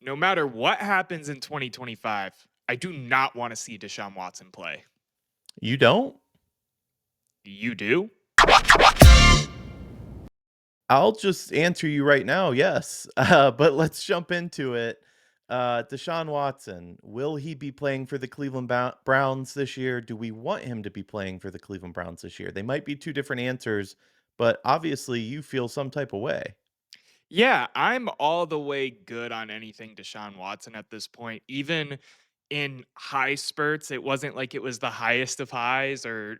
No matter what happens in 2025, I do not want to see Deshaun Watson play. You don't? You do? I'll just answer you right now, yes. But let's jump into it. Deshaun Watson, will he be playing for the Cleveland Browns this year? Do we want him to be playing for the Cleveland Browns this year? They might be two different answers, but obviously you feel some type of way. Yeah, I'm all the way good on anything Deshaun Watson at this point. Even in high spurts, it wasn't like it was the highest of highs or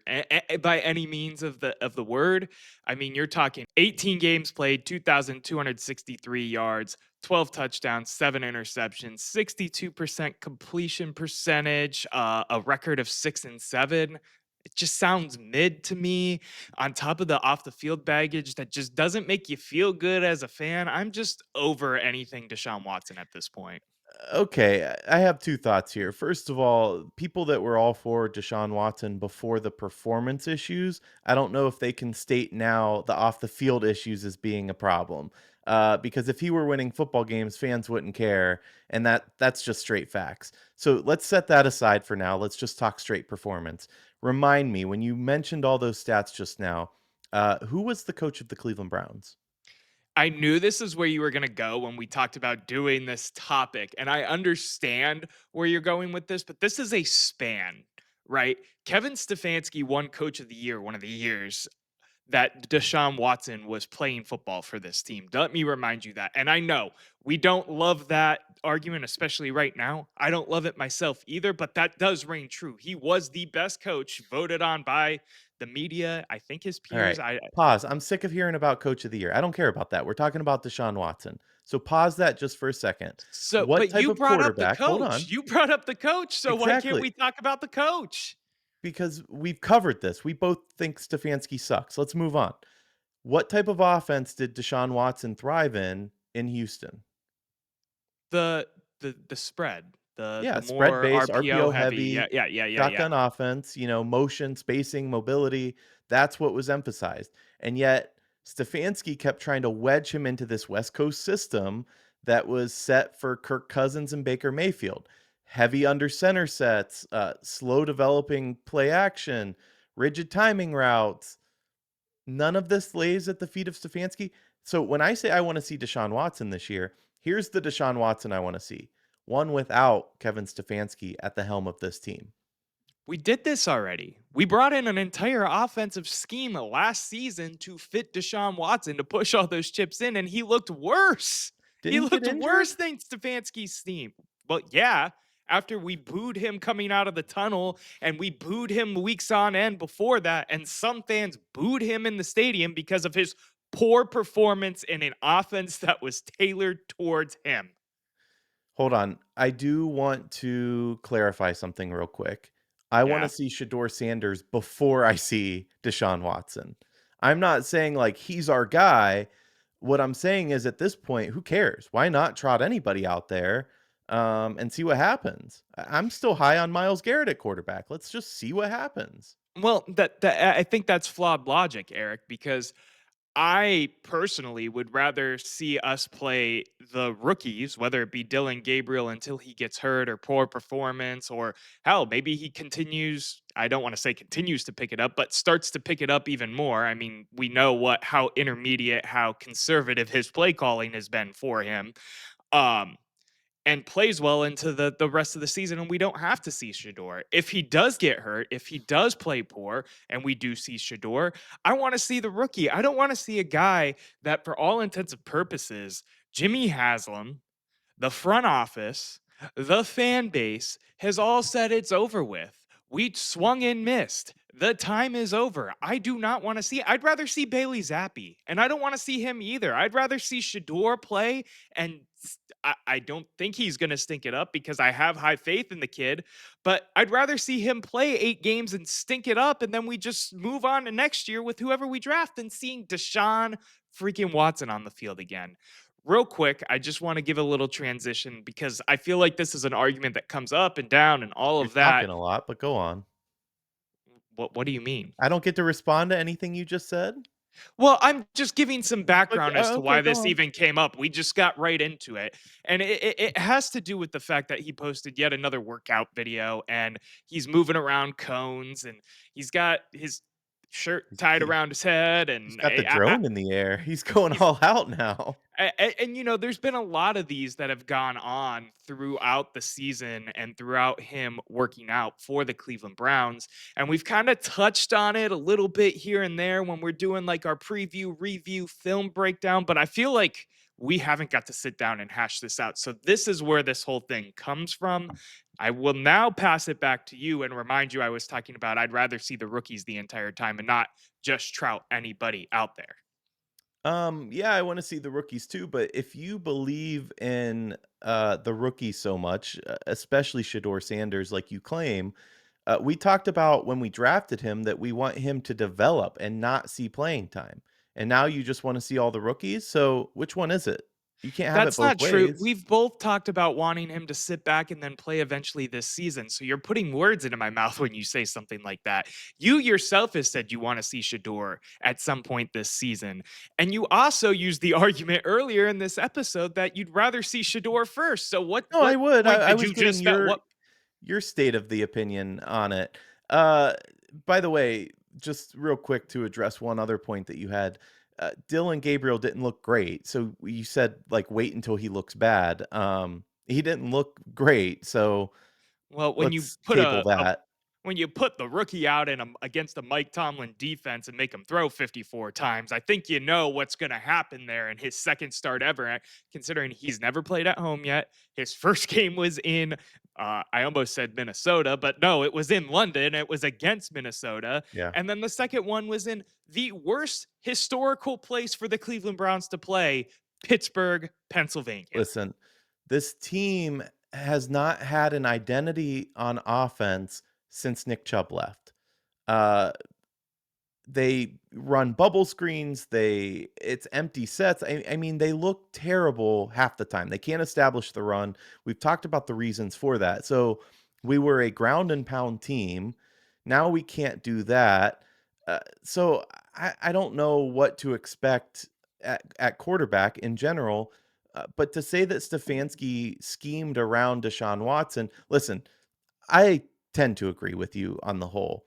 by any means of the word. I mean, you're talking 18 games played, 2,263 yards, 12 touchdowns, 7 interceptions, 62% completion percentage, a record of 6-7. It just sounds mid to me on top of the off the field baggage that just doesn't make you feel good as a fan. I'm just over anything Deshaun Watson at this point. Okay, I have two thoughts here. First of all, people that were all for Deshaun Watson before the performance issues, I don't know if they can state now the off the field issues as being a problem. Because if he were winning football games, fans wouldn't care, and that's just straight facts. So let's set that aside for now. Let's just talk straight performance. Remind me when you mentioned all those stats just now. Who was the coach of the Cleveland Browns? I knew this is where you were going to go when we talked about doing this topic. And I understand where you're going with this, but this is a span, right? Kevin Stefanski won Coach of the Year one of the years that Deshaun Watson was playing football for this team. Let me remind you that. And I know we don't love that argument, especially right now. I don't love it myself either, but that does ring true. He was the best coach voted on by the media. I think his All peers. right. Pause. I'm sick of hearing about coach of the year. I don't care about that. We're talking about Deshaun Watson. So pause that just for a second. So, What but type you of brought up the quarterback? Hold coach. on. You brought up the coach. So why can't Exactly. we talk about the coach? Because we've covered this. We both think Stefanski sucks. Let's move on. What type of offense did Deshaun Watson thrive in Houston? The the spread, the Yeah, spread more based, RPO RPO heavy. Yeah, heavy, yeah, yeah, yeah, yeah. shotgun offense, motion, spacing, mobility. That's what was emphasized. And yet, Stefanski kept trying to wedge him into this West Coast system that was set for Kirk Cousins and Baker Mayfield. Heavy under center sets, slow developing play action, rigid timing routes. None of this lays at the feet of Stefanski. So when I say I want to see Deshaun Watson this year, here's the Deshaun Watson I want to see. One without Kevin Stefanski at the helm of this team. We did this already. We brought in an entire offensive scheme last season to fit Deshaun Watson to push all those chips in, and he looked worse. Didn't He he get looked injured? worse than Stefanski's team. Well, yeah, after we booed him coming out of the tunnel and we booed him weeks on end before that, and some fans booed him in the stadium because of his poor performance in an offense that was tailored towards him. Hold on. I do want to clarify something real quick. I want to Yeah. see Shador Sanders before I see Deshaun Watson. I'm not saying like he's our guy. What I'm saying is at this point, who cares? Why not trot anybody out there and see what happens? I'm still high on Miles Garrett at quarterback. Let's just see what happens. Well, that I think that's flawed logic, Eric, because I personally would rather see us play the rookies, whether it be Dillon Gabriel until he gets hurt or poor performance, or hell, maybe he continues. I don't want to say continues to pick it up, but starts to pick it up even more. I mean, we know how intermediate, how conservative his play calling has been for him. Um, and plays well into the rest of the season, and we don't have to see Shador. If he does get hurt, if he does play poor, and we do see Shador, I want to see the rookie. I don't want to see a guy that, for all intents and purposes, Jimmy Haslam, the front office, the fan base has all said it's over with. We swung and missed. The time is over. I do not want to see. I'd rather see Bailey Zappi, and I don't want to see him either. I'd rather see Shador play, and I don't think he's going to stink it up because I have high faith in the kid. But I'd rather see him play 8 games and stink it up, and then we just move on to next year with whoever we draft than seeing Deshaun freaking Watson on the field again. Real quick, I just want to give a little transition because I feel like this is an argument that comes up and down and all You're of that. talking a lot, but go on. What do you mean? I don't get to respond to anything you just said. Well, I'm just giving some Okay, background as to okay, why go this on. even came up. We just got right into it. And it has to do with the fact that he posted yet another workout video and he's moving around cones and he's got his shirt tied He around his head. he's And got the drone in the air. He's going he's all out now. and, there's been a lot of these that have gone on throughout the season and throughout him working out for the Cleveland Browns. And we've kind of touched on it a little bit here and there when we're doing like our preview, review, film breakdown. But I feel like we haven't got to sit down and hash this out. So this is where this whole thing comes from. I will now pass it back to you and remind you I was talking about I'd rather see the rookies the entire time and not just trout anybody out there. Yeah, I want to see the rookies too, but if you believe in the rookies so much, especially Shador Sanders, like you claim, we talked about when we drafted him that we want him to develop and not see playing time. And now you just want to see all the rookies. So which one is it? You can't have it That's both not true. ways. We've both talked about wanting him to sit back and then play eventually this season. So you're putting words into my mouth when you say something like that. You yourself has said you want to see Shador at some point this season. And you also used the argument earlier in this episode that you'd rather see Shador first. So what No, I what would. point I did was you getting just at what your state of the opinion on it. Uh, by the way, just real quick to address one other point that you had, Dillon Gabriel didn't look great. So you said like wait until he looks bad. He didn't look great. So well, when you let's put table a that. when you put the rookie out in against a Mike Tomlin defense and make him throw 54 times, I think you know what's going to happen there in his second start ever. Considering he's never played at home yet, his first game was in. I almost said Minnesota, but no, it was in London. It was against Minnesota. Yeah. And then the second one was in the worst historical place for the Cleveland Browns to play, Pittsburgh, Pennsylvania. Listen, this team has not had an identity on offense since Nick Chubb left. Uh, They run bubble screens, it's empty sets. I mean, they look terrible half the time. They can't establish the run. We've talked about the reasons for that. So, we were a ground and pound team. Now we can't do that. So I don't know what to expect at quarterback in general. But to say that Stefanski schemed around Deshaun Watson, listen, I tend to agree with you on the whole.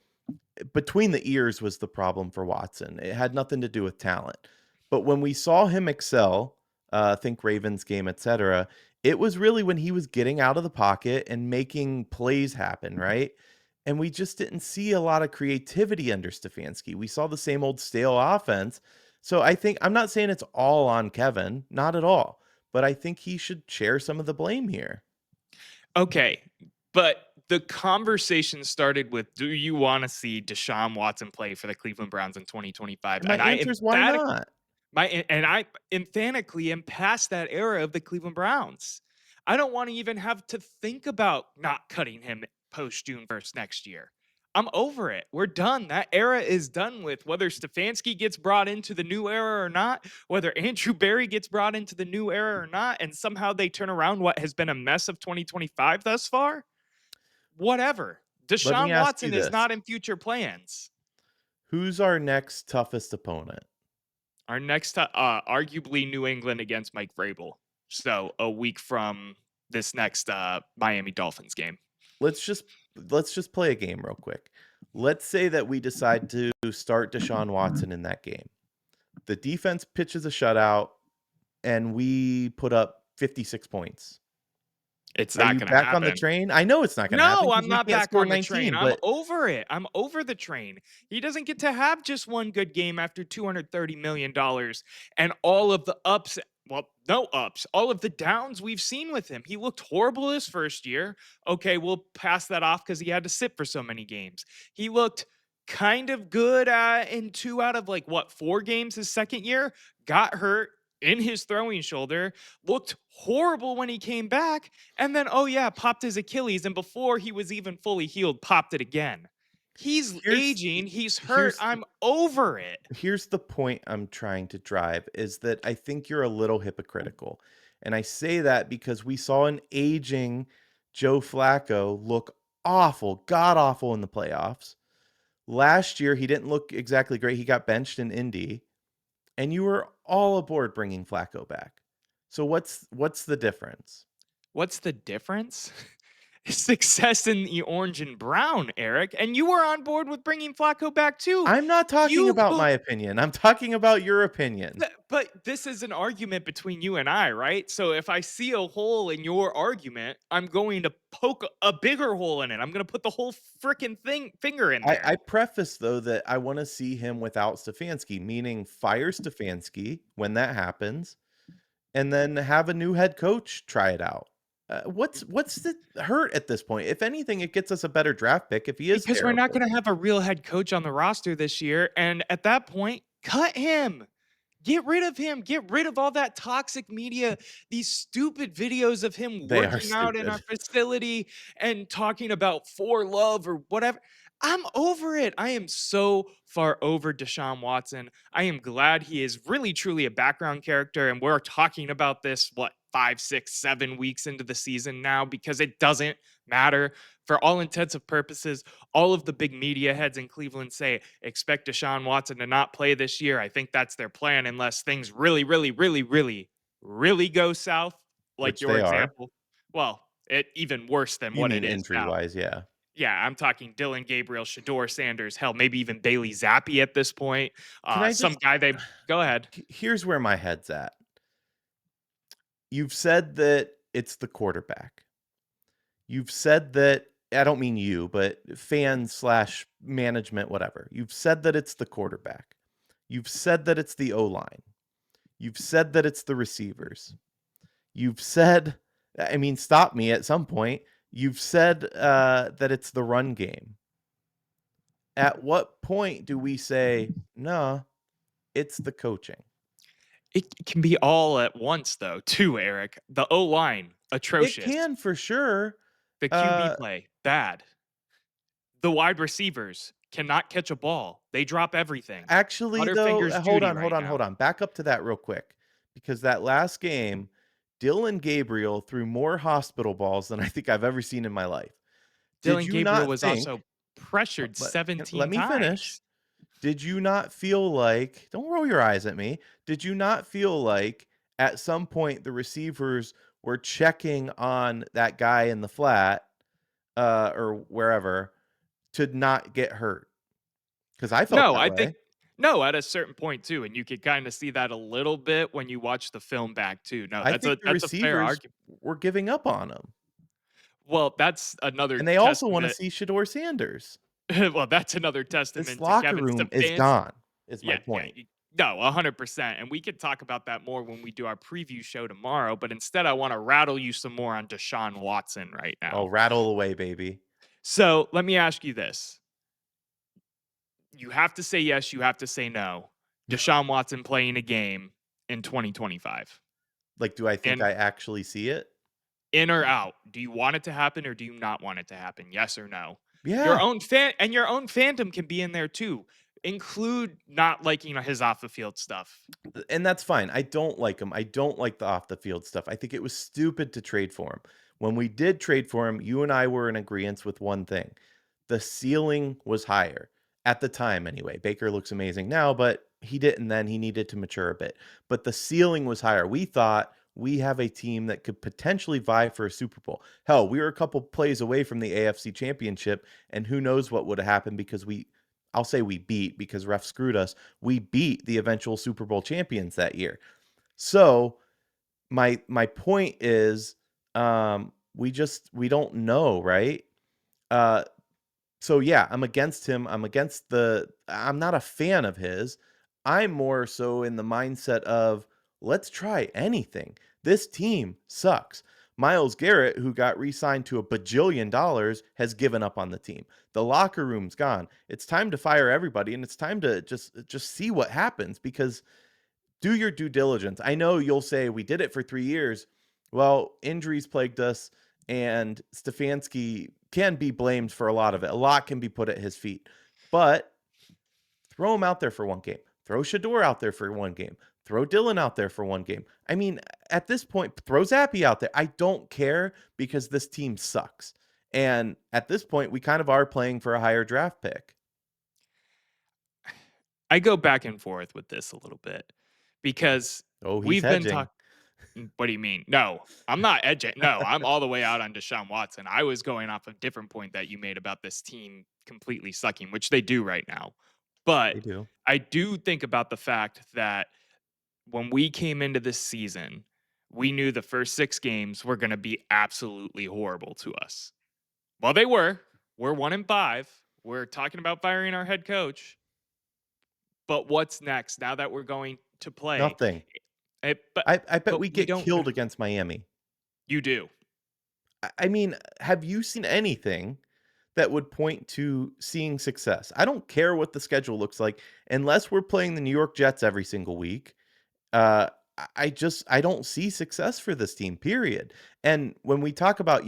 Between the ears was the problem for Watson. It had nothing to do with talent. But when we saw him excel, think Ravens game, etc., it was really when he was getting out of the pocket and making plays happen, right? And we just didn't see a lot of creativity under Stefanski. We saw the same old stale offense. So I think I'm not saying it's all on Kevin, not at all, but I think he should share some of the blame here. Okay, but the conversation started with, "Do you wanna see Deshaun Watson play for the Cleveland Browns in 2025?" And my And I answer is why emphatically not? I emphatically am past that era of the Cleveland Browns. I don't wanna even have to think about not cutting him post June 1st next year. I'm over it. We're done. That era is done with. Whether Stefanski gets brought into the new era or not, whether Andrew Berry gets brought into the new era or not, and somehow they turn around what has been a mess of 2025 thus far, whatever. Let me Deshaun ask you Watson is this. not in future plans. Who's our next toughest opponent? Our next, arguably New England against Mike Vrabel. So a week from this next Miami Dolphins game. Let's just let's just play a game real quick. Let's say that we decide to start Deshaun Watson in that game. The defense pitches a shutout and we put up 56 points. It's Are not you going to back on the happen. train? I know it's not gonna happen No, because I'm we not can't back score on the train. 19, I'm but over it. I'm over the train. He doesn't get to have just one good game after $230 million and all of the ups. Well, no ups, all of the downs we've seen with him. He looked horrible his first year. Okay, we'll pass that off because he had to sit for so many games. He looked kind of good in two out of like what, 4 games his second year, got hurt in his throwing shoulder, looked horrible when he came back, and then, oh yeah, popped his Achilles, and before he was even fully healed, popped it again. He's here's aging, he's hurt, here's I'm over it. here's the point I'm trying to drive is that I think you're a little hypocritical. And I say that because we saw an aging Joe Flacco look awful, god awful in the playoffs. Last year, he didn't look exactly great. He got benched in Indy. and you were all aboard bringing Flacco back. So what's the difference? What's the difference? Success in the orange and brown, Eric, and you were on board with bringing Flacco back too. I'm not talking You about put my opinion. I'm talking about your opinion. but this is an argument between you and I, right? So if I see a hole in your argument, I'm going to poke a bigger hole in it. I'm going to put the whole freaking thing finger in I there. preface though that I want to see him without Stefanski, meaning fire Stefanski when that happens, and then have a new head coach try it out. What's the hurt at this point? If anything, it gets us a better draft pick if he is Because we're not terrible. going to have a real head coach on the roster this year, and at that point, cut him. Get rid of him. Get rid of all that toxic media, these stupid videos of him They are working out in our stupid. facility and talking about for love or whatever. I'm over it. I am so far over Deshaun Watson. I am glad he is really truly a background character. And we're talking about this, what, 5, 6, 7 weeks into the season now, because it doesn't matter. For all intents and purposes, all of the big media heads in Cleveland say expect Deshaun Watson to not play this year. I think that's their plan unless things really, really, really, really, really go south, like Which your they are. example. Well, it even worse than You what it mean is now. injury-wise, yeah. Yeah, I'm talking Dillon Gabriel, Shador Sanders, hell, maybe even Bailey Zappi at this point. Can I Some just guy they go ahead. here's where my head's at. You've said that it's the quarterback. You've said that I don't mean you, but fans slash management, whatever. You've said that it's the quarterback. You've said that it's the O line. You've said that it's the receivers. You've said, I mean, stop me at some point. You've said that it's the run game. At what point do we say, no, it's the coaching? It can be all at once though, too, Eric. The O line, It atrocious. can for sure. The QB Uh, play, bad. The wide receivers cannot catch a ball. They drop everything. Actually, though, Butterfingers hold Judy on, hold right on, now. hold on. Back up to that real quick, because that last game, Dillon Gabriel threw more hospital balls than I think I've ever seen in my life. Did Dillon you Gabriel not was think also pressured let 17 me finish. times. Did you not feel like don't roll your eyes at me. Did you not feel like at some point the receivers were checking on that guy in the flat, or wherever to not get hurt? Because I felt No, that I think way. no, at a certain point too, and you could kinda see that a little bit when you watch the film back too. No, I think the that's a fair receivers argument. were giving up on him. Well, that's another And they also wanna testament. see Shador Sanders. Well, that's another This testament to locker Kevin room is Stefanski. gone, is my Yeah, yeah. point. No, 100%. And we could talk about that more when we do our preview show tomorrow. But instead, I want to rattle you some more on Deshaun Watson right Oh, now. rattle away, baby. So let me ask you this. You have to say yes, you have to say no. Deshaun Watson playing a game in 2025. Like, do I think And I actually see it? in or out? Do you want it to happen or do you not want it to happen? Yes or no? Your Yeah. own fan and your own fandom can be in there too. Include not liking his off the field stuff. And that's fine. I don't like him. I don't like the off the field stuff. I think it was stupid to trade for him. When we did trade for him, you and I were in agreement with one thing. The ceiling was higher at the time anyway. Baker looks amazing now, but he didn't then. He needed to mature a bit. But the ceiling was higher. We thought we have a team that could potentially vie for a Super Bowl. Hell, we were a couple plays away from the AFC Championship, and who knows what would have happened because I'll say we beat because refs screwed us. We beat the eventual Super Bowl champions that year. So my point is, we don't know, right? Uh, so yeah, I'm against him. I'm not a fan of his. I'm more so in the mindset of let's try anything. This team sucks. Miles Garrett, who got re-signed to $1 bajillion, has given up on the team. The locker room's gone. It's time to fire everybody, and it's time to just see what happens because do your due diligence. I know you'll say we did it for 3 years. Well, injuries plagued us, and Stefanski can be blamed for a lot of it. A lot can be put at his feet, but throw him out there for one game. Throw Shador out there for one game. Throw Dillon out there for one game. I mean, at this point, throw Zappy out there. I don't care because this team sucks. And at this point, we kind of are playing for a higher draft pick. I go back and forth with this a little bit. because Oh, he's we've been hedging. talking. What do you mean? No, I'm not edging. No, I'm all the way out on Deshaun Watson. I was going off a different point that you made about this team completely sucking, which they do right now. But They do. I do think about the fact that when we came into this season, we knew the first 6 games were going to be absolutely horrible to us. Well, they were. We're 1-5. We're talking about firing our head coach. But what's next now that we're going to play? Nothing. It, but I bet but we we get don't. killed against Miami. You do. I mean, have you seen anything that would point to seeing success? I don't care what the schedule looks like unless we're playing the New York Jets every single week. Uh, I don't see success for this team, period. And when we talk about,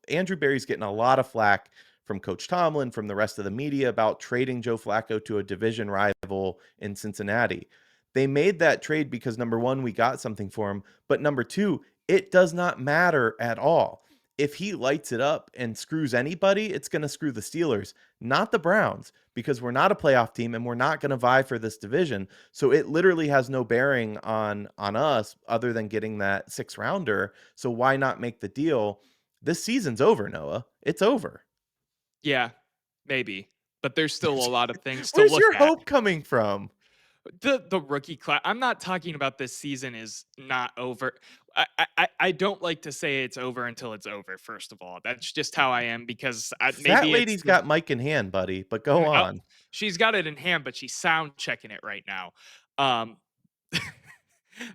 Andrew Berry's getting a lot of flack from Coach Tomlin, from the rest of the media about trading Joe Flacco to a division rival in Cincinnati. They made that trade because number one, we got something for him, but number two, it does not matter at all. If he lights it up and screws anybody, it's going to screw the Steelers, not the Browns, because we're not a playoff team and we're not going to vie for this division. So it literally has no bearing on us other than getting that 6th rounder. So why not make the deal? This season's over, Noah. It's over. Yeah, maybe, but there's still a lot of things to Where's look your at. hope coming from? The rookie class. I'm not talking about this season is not over. I don't like to say it's over until it's over. First of all, that's just how I am because That maybe it's lady's got Mike in hand, buddy, but go oh, on. she's got it in hand, but she's sound checking it right now. Um,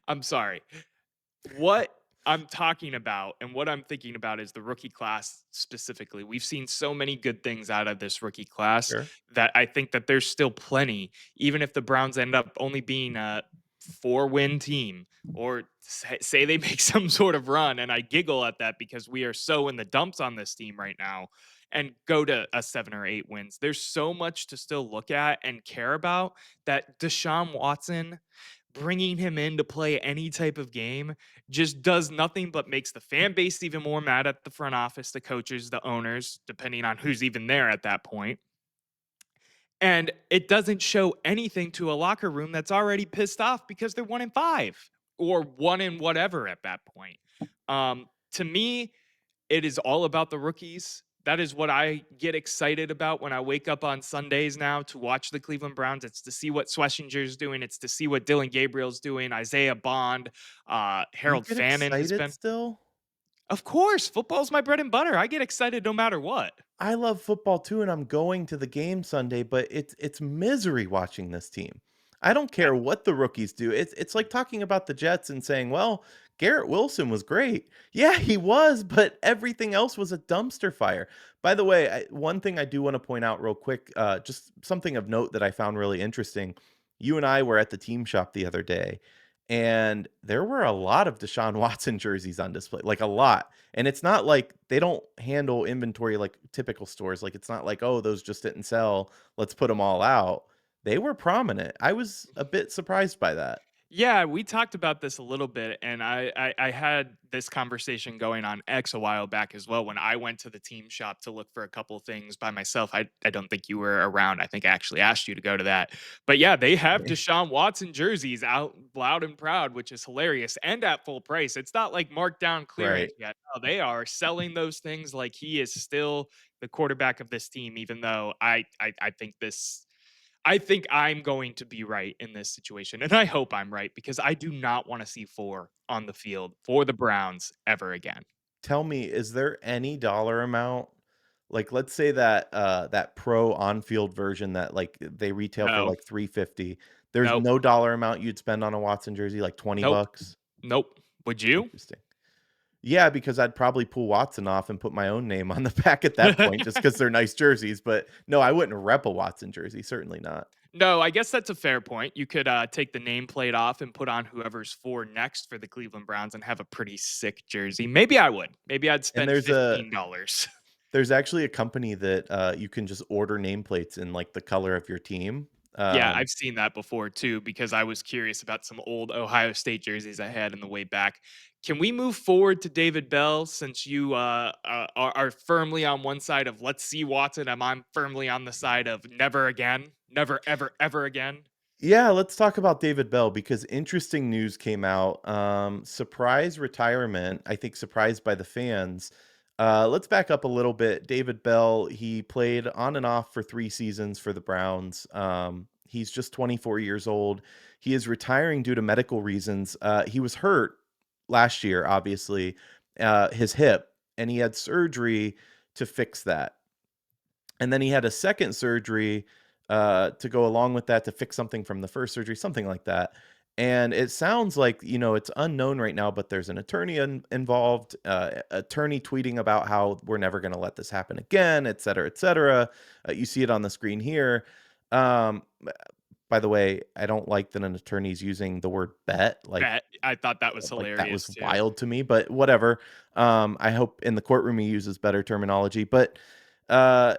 I'm sorry. What I'm talking about and what I'm thinking about is the rookie class specifically. We've seen so many good things out of this rookie class Sure. that I think that there's still plenty, even if the Browns end up only being a 4-win team or say they make some sort of run. And I giggle at that because we are so in the dumps on this team right now and go to a 7 or 8 wins. There's so much to still look at and care about that Deshaun Watson bringing him in to play any type of game just does nothing but makes the fan base even more mad at the front office, the coaches, the owners, depending on who's even there at that point. And it doesn't show anything to a locker room that's already pissed off because they're 1-5 or one in whatever at that point. To me, it is all about the rookies. That is what I get excited about when I wake up on Sundays now to watch the Cleveland Browns. It's to see what Schlesinger's doing. It's to see what Dillon Gabriel's doing, Isaiah Bond, You Harold get Fannin has excited been. still? Of course, football's my bread and butter. I get excited no matter what. I love football too, and I'm going to the game Sunday, but it's misery watching this team. I don't Uh, care what the rookies do. It's like talking about the Jets and saying, "Well, Garrett Wilson was great." Yeah, he was, but everything else was a dumpster fire. By the way, one thing I do want to point out real quick, just something of note that I found really interesting. You and I were at the team shop the other day, and there were a lot of Deshaun Watson jerseys on display, like a lot. And it's not like they don't handle inventory like typical stores. Like it's not like, oh, those just didn't sell. Let's put them all out. They were prominent. I was a bit surprised by that. Yeah, we talked about this a little bit, and I had this conversation going on X a while back as well when I went to the team shop to look for a couple things by myself. I don't think you were around. I think I actually asked you to go to that. But yeah, they have Deshaun Watson jerseys out loud and proud, which is hilarious and at full price. It's not like marked down clearance Right. yet. No, they are selling those things like he is still the quarterback of this team, even though I think this I think I'm going to be right in this situation, and I hope I'm right because I do not wanna see 4 on the field for the Browns ever again. Tell me, is there any dollar amount? Like, let's say that that pro on-field version that like they retail for No. like 350. There's Nope. no dollar amount you'd spend on a Watson jersey, like 20 Nope. bucks. Nope. Would you? Interesting. Yeah, because I'd probably pull Watson off and put my own name on the back at that point just because 'cause they're nice jerseys, but no, I wouldn't rep a Watson jersey, certainly not. No, I guess that's a fair point. You could, take the nameplate off and put on whoever's 4 next for the Cleveland Browns and have a pretty sick jersey. Maybe I would. Maybe I'd And spend $15. there's actually a company that, you can just order nameplates in, like, the color of your team. Yeah, Um, I've seen that before too because I was curious about some old Ohio State jerseys I had in the way back. Can we move forward to David Bell since you are firmly on one side of let's see Watson and I'm firmly on the side of never again, never ever ever again? Yeah, let's talk about David Bell because interesting news came out. Surprise retirement. I think surprised by the fans. Let's back up a little bit. David Bell, he played on and off for 3 seasons for the Browns. He's just 24 years old. He is retiring due to medical reasons. He was hurt last year, obviously, his hip, and he had surgery to fix that. And then he had a second surgery, to go along with that to fix something from the first surgery, something like that. And it sounds like, it's unknown right now, but there's an attorney involved, attorney tweeting about how we're never going to let this happen again, et cetera, et cetera. You see it on the screen here. Um, by the way, I don't like that an attorney's using the word bet. Bet. I thought that was That hilarious was too. wild to me, but whatever. I hope in the courtroom he uses better terminology, but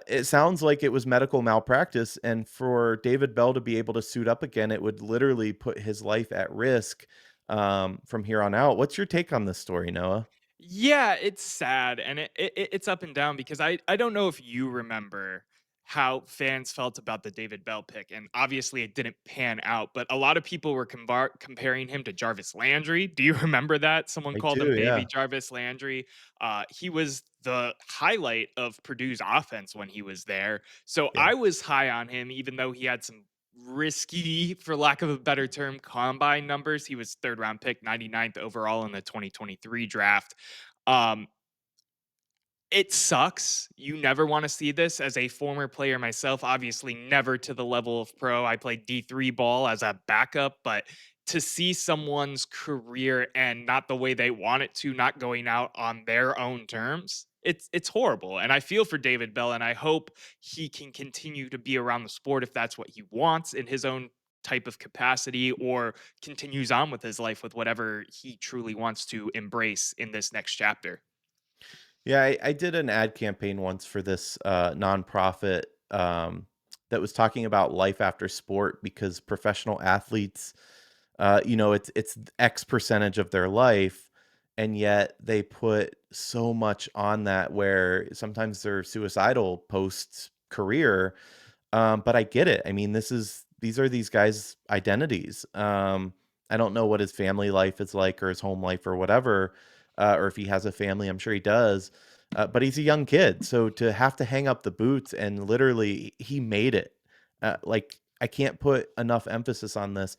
it sounds like it was medical malpractice, and for David Bell to be able to suit up again, it would literally put his life at risk, from here on out. What's your take on this story, Noah? Yeah, it's sad and it's up and down because I don't know if you remember how fans felt about the David Bell pick, and obviously it didn't pan out, but a lot of people were comparing him to Jarvis Landry. Do you remember that? Someone I called him do, baby yeah. Jarvis Landry. He was the highlight of Purdue's offense when he was there. So Yeah. I was high on him, even though he had some risky, for lack of a better term, combine numbers. He was third round pick, 99th overall in the 2023 draft. um, it sucks. You never want to see this as a former player myself. Obviously, never to the level of pro. I played D3 ball as a backup, but to see someone's career end not the way they want it to, not going out on their own terms, it's horrible. And I feel for David Bell, and I hope he can continue to be around the sport if that's what he wants in his own type of capacity, or continues on with his life with whatever he truly wants to embrace in this next chapter. Yeah, I did an ad campaign once for this nonprofit, that was talking about life after sport because professional athletes, it's X percentage of their life, and yet they put so much on that where sometimes they're suicidal post career. But I get it. I mean, these are these guys' identities. I don't know what his family life is like or his home life or whatever, or if he has a family. I'm sure he does. But he's a young kid, so to have to hang up the boots and literally he made it. I can't put enough emphasis on this.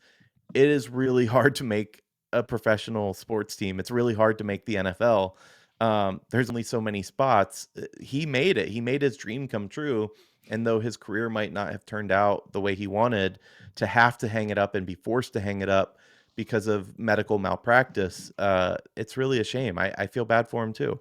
It is really hard to make a professional sports team. It's really hard to make the NFL. There's only so many spots. He made it. He made his dream come true. And though his career might not have turned out the way he wanted, to have to hang it up and be forced to hang it up because of medical malpractice, it's really a shame. I feel bad for him too.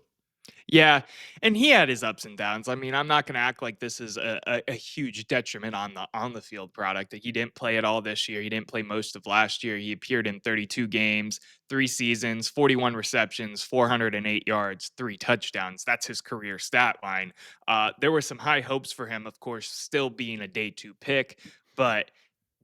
Yeah, and he had his ups and downs. I mean, I'm not gonna act like this is a huge detriment on the field product. He didn't play at all this year. He didn't play most of last year. He appeared in 32 games, 3 seasons, 41 receptions, 408 yards, 3 touchdowns. That's his career stat line. There were some high hopes for him, of course, still being a day 2 pick, but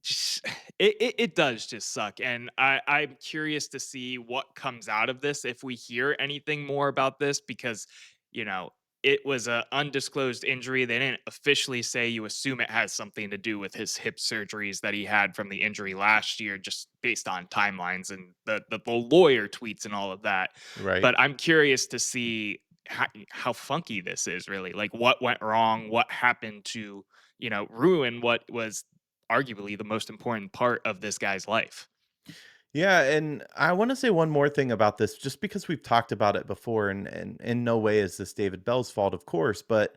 just it does just suck, and I'm curious to see what comes out of this if we hear anything more about this because, you know, it was a undisclosed injury. They didn't officially say. You assume it has something to do with his hip surgeries that he had from the injury last year, just based on timelines and the lawyer tweets and all of that. Right. But I'm curious to see how funky this is really. Like, what went wrong? What happened to, ruin what was arguably the most important part of this guy's life. Yeah, and I want to say one more thing about this, just because we've talked about it before, and in no way is this David Bell's fault, of course, but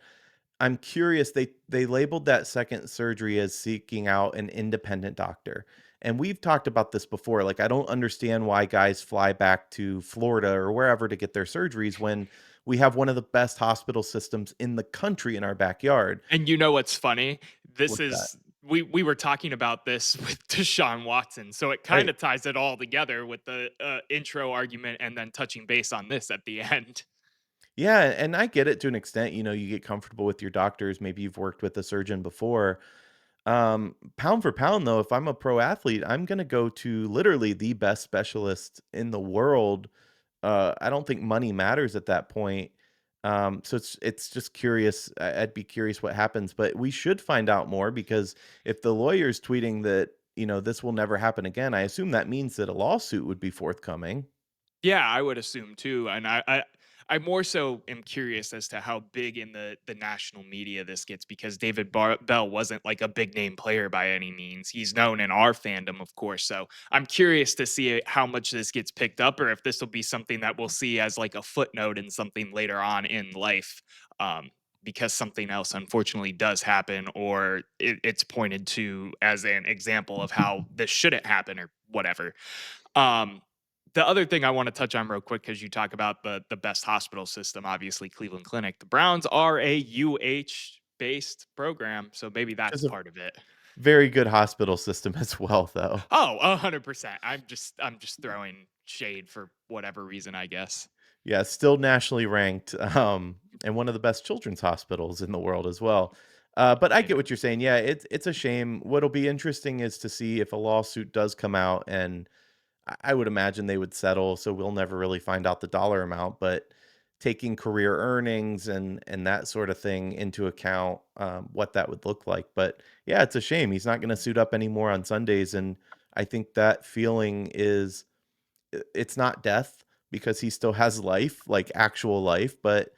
I'm curious. They labeled that second surgery as seeking out an independent doctor. And we've talked about this before. Like, I don't understand why guys fly back to Florida or wherever to get their surgeries when we have one of the best hospital systems in the country in our backyard. And you know what's funny? This What's that? is we were talking about this with Deshaun Watson, so it kind Right. of ties it all together with the intro argument and then touching base on this at the end. Yeah, and I get it to an extent. You get comfortable with your doctors. Maybe you've worked with a surgeon before. Pound for pound, though, if I'm a pro athlete, I'm going to go to literally the best specialist in the world. I don't think money matters at that point. So it's just curious. I'd be curious what happens, but we should find out more because if the lawyer's tweeting that this will never happen again, I assume that means that a lawsuit would be forthcoming. Yeah, I would assume too, and I more so am curious as to how big in the national media this gets because Bell wasn't like a big name player by any means. He's known in our fandom, of course. So I'm curious to see how much this gets picked up, or if this will be something that we'll see as like a footnote in something later on in life. Um, because something else unfortunately does happen, or it's pointed to as an example of how this shouldn't happen, or whatever. Um, the other thing I want to touch on real quick, because you talk about the best hospital system, obviously Cleveland Clinic. The Browns are a UH based program, so maybe Which that's is a part of it. very good hospital system as well, though. Oh, 100%. I'm just throwing shade for whatever reason, I guess. Yeah, still nationally ranked, and one of the best children's hospitals in the world as well. But I get what you're saying. Yeah, it's a shame. What'll be interesting is to see if a lawsuit does come out, and I would imagine they would settle, so we'll never really find out the dollar amount. But taking career earnings and that sort of thing into account, what that would look like. But yeah, it's a shame he's not going to suit up anymore on Sundays, and I think that feeling is it's not death because he still has life, like actual life, but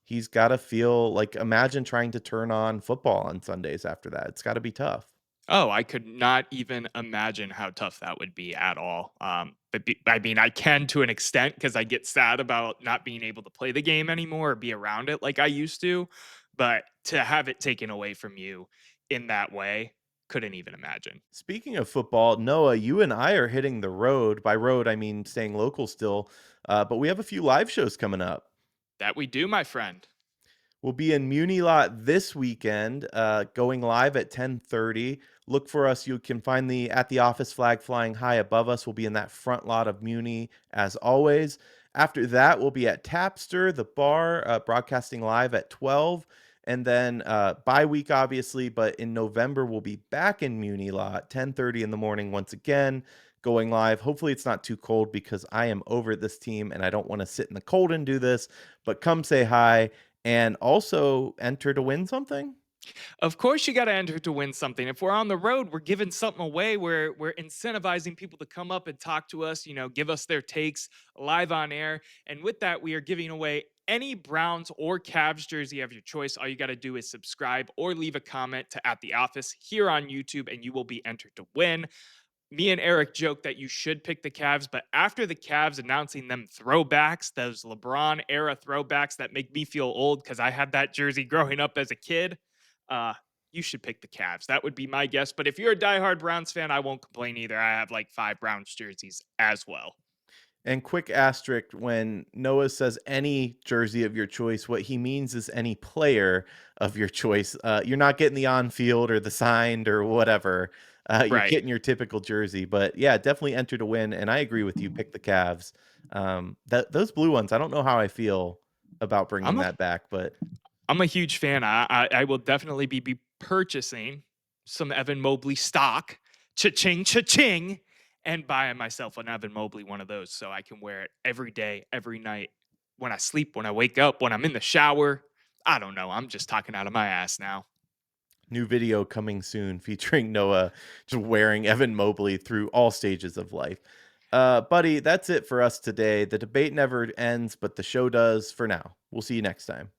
he's gotta feel like imagine trying to turn on football on Sundays after that. It's gotta be tough. Oh, I could not even imagine how tough that would be at all. I mean, I can to an extent because I get sad about not being able to play the game anymore or be around it like I used to. But to have it taken away from you in that way, couldn't even imagine. Speaking of football, Noah, you and I are hitting the road. By road, I mean staying local still, but we have a few live shows coming up. That we do, my friend. We'll be in Muni Lot this weekend, going live at 10:30. Look for us. You can find the at the office flag flying high above us. We'll be in that front lot of Muni as always. After that, we'll be at Tapster, the bar, broadcasting live at 12. And then bye week, obviously, but in November, we'll be back in Muni Lot, 10:30 in the morning once again, going live. Hopefully, it's not too cold because I am over this team and I don't want to sit in the cold and do this. But come say hi and also enter to win something? Of course, you got to enter to win something. If we're on the road, we're giving something away. We're incentivizing people to come up and talk to us. Give us their takes live on air. And with that, we are giving away any Browns or Cavs jersey of your choice. All you got to do is subscribe or leave a comment to at the office here on YouTube, and you will be entered to win. Me and Eric joked that you should pick the Cavs, but after the Cavs announcing them throwbacks, those LeBron era throwbacks that make me feel old because I had that jersey growing up as a kid, uh, you should pick the Cavs. That would be my guess. But if you're a diehard Browns fan, I won't complain either. I have like 5 Browns jerseys as well. And quick asterisk when Noah says any jersey of your choice, what he means is any player of your choice. You're not getting the on field or the signed or whatever. You're Right. getting your typical jersey. But yeah, definitely enter to win. And I agree with you. Pick the Cavs. That those blue ones, I don't know how I feel about bringing I'm a that back, but I'm a huge fan. I will definitely be purchasing some Evan Mobley stock, cha-ching, cha-ching, and buying myself an Evan Mobley one of those so I can wear it every day, every night, when I sleep, when I wake up, when I'm in the shower. I don't know. I'm just talking out of my ass now. new video coming soon featuring Noah just wearing Evan Mobley through all stages of life. Buddy, that's it for us today. The debate never ends, but the show does for now. We'll see you next time.